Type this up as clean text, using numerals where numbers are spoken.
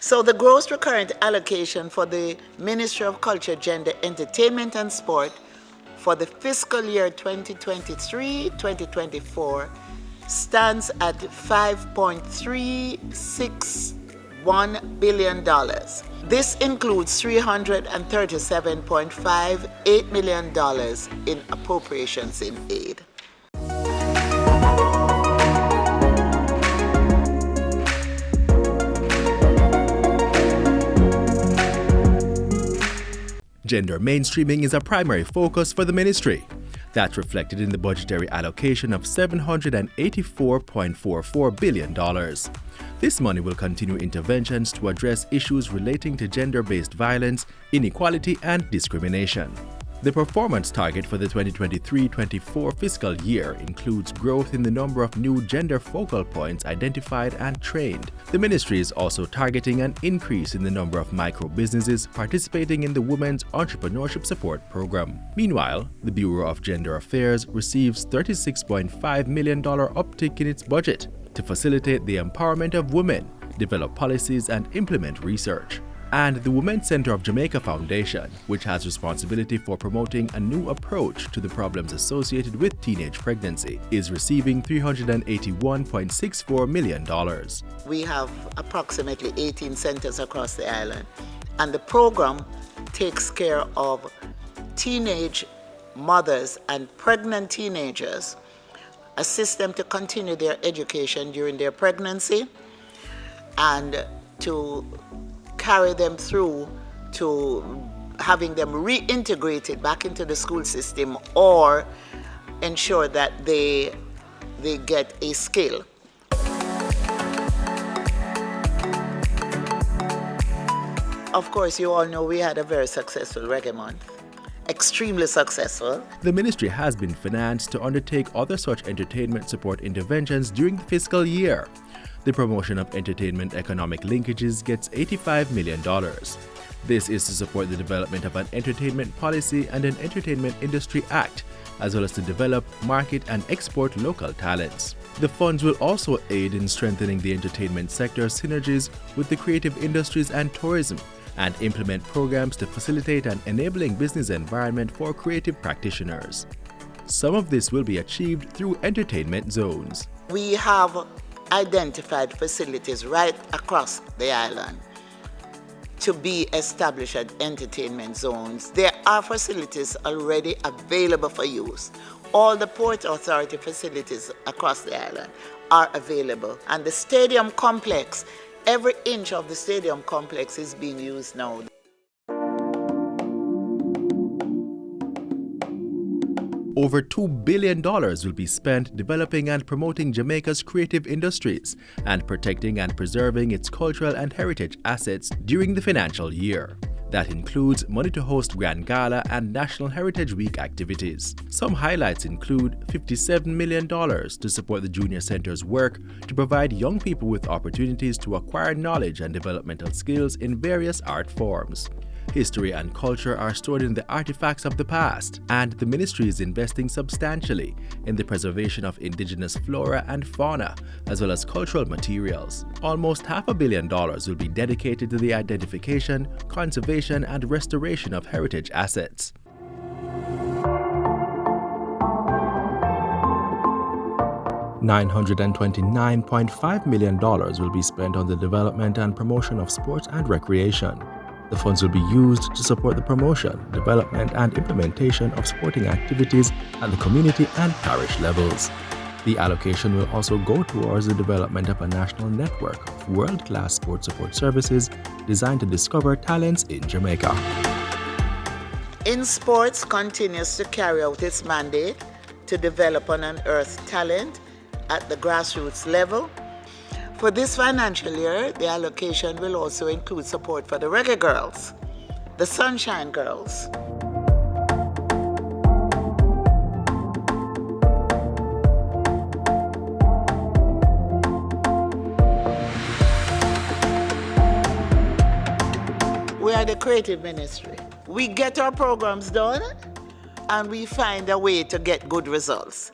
So the gross recurrent allocation for the Ministry of Culture, Gender, Entertainment and Sport for the fiscal year 2023-2024 stands at $5.361 billion. This includes $337.58 million in appropriations in aid. Gender mainstreaming is a primary focus for the ministry. That's reflected in the budgetary allocation of $784.44 billion. This money will continue interventions to address issues relating to gender-based violence, inequality, and discrimination. The performance target for the 2023-24 fiscal year includes growth in the number of new gender focal points identified and trained. The ministry is also targeting an increase in the number of micro-businesses participating in the Women's Entrepreneurship Support Program. Meanwhile, the Bureau of Gender Affairs receives $36.5 million uptick in its budget to facilitate the empowerment of women, develop policies, and implement research. And the Women's Center of Jamaica Foundation, which has responsibility for promoting a new approach to the problems associated with teenage pregnancy, is receiving $381.64 million. We have approximately 18 centers across the island, and the program takes care of teenage mothers and pregnant teenagers, assist them to continue their education during their pregnancy, and to carry them through to having them reintegrated back into the school system or ensure that they get a skill. Of course, you all know we had a very successful Reggae Month. Extremely successful. The ministry has been financed to undertake other such entertainment support interventions during the fiscal year. The promotion of entertainment economic linkages gets $85 million. This is to support the development of an entertainment policy and an entertainment industry act, as well as to develop, market, and export local talents. The funds will also aid in strengthening the entertainment sector's synergies with the creative industries and tourism, and implement programs to facilitate an enabling business environment for creative practitioners. Some of this will be achieved through entertainment zones. We have identified facilities right across the island to be established as entertainment zones. There are facilities already available for use. All the Port Authority facilities across the island are available. And the stadium complex, every inch of the stadium complex is being used now. Over $2 billion will be spent developing and promoting Jamaica's creative industries and protecting and preserving its cultural and heritage assets during the financial year. That includes money to host Grand Gala and National Heritage Week activities. Some highlights include $57 million to support the Junior Center's work to provide young people with opportunities to acquire knowledge and developmental skills in various art forms. History and culture are stored in the artifacts of the past, and the ministry is investing substantially in the preservation of indigenous flora and fauna, as well as cultural materials. Almost $500 million will be dedicated to the identification, conservation, and restoration of heritage assets. $929.5 million will be spent on the development and promotion of sports and recreation. The funds will be used to support the promotion, development, and implementation of sporting activities at the community and parish levels. The allocation will also go towards the development of a national network of world-class sport support services designed to discover talents in Jamaica. In Sports continues to carry out its mandate to develop and unearth talent at the grassroots level. For this financial year, the allocation will also include support for the Reggae Girls, the Sunshine Girls. We are the creative ministry. We get our programs done and we find a way to get good results.